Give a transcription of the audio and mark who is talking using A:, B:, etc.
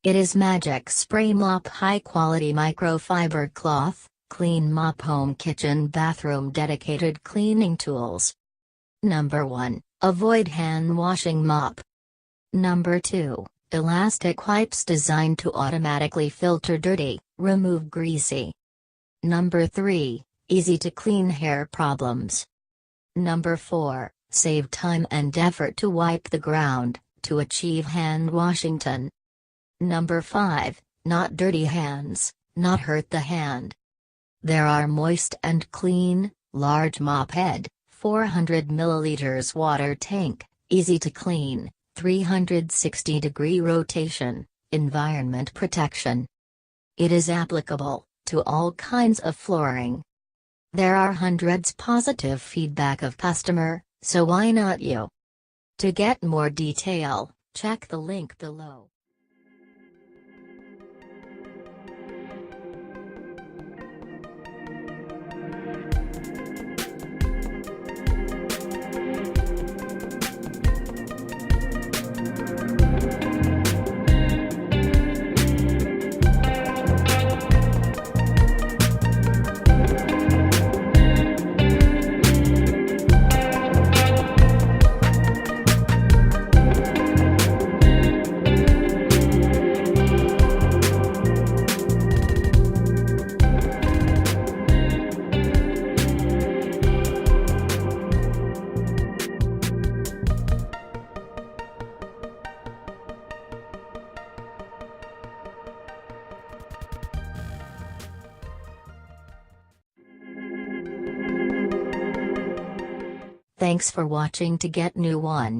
A: It is Magic Spray Mop high quality microfiber cloth, clean mop home kitchen bathroom dedicated cleaning tools. Number 1, avoid hand washing mop. Number 2, elastic wipes designed to automatically filter dirty, remove greasy. Number 3, easy to clean hair problems. Number 4, save time and effort to wipe the ground, to achieve hand washington. Number 5, not dirty hands, not hurt the hand. There are moist and clean, large mop head, 400 milliliters water tank, easy to clean, 360-degree rotation, environment protection. It is applicable to all kinds of flooring. There are hundreds positive feedback of customer, so why not you? To get more detail, check the link below. Thanks for watching. To get new one.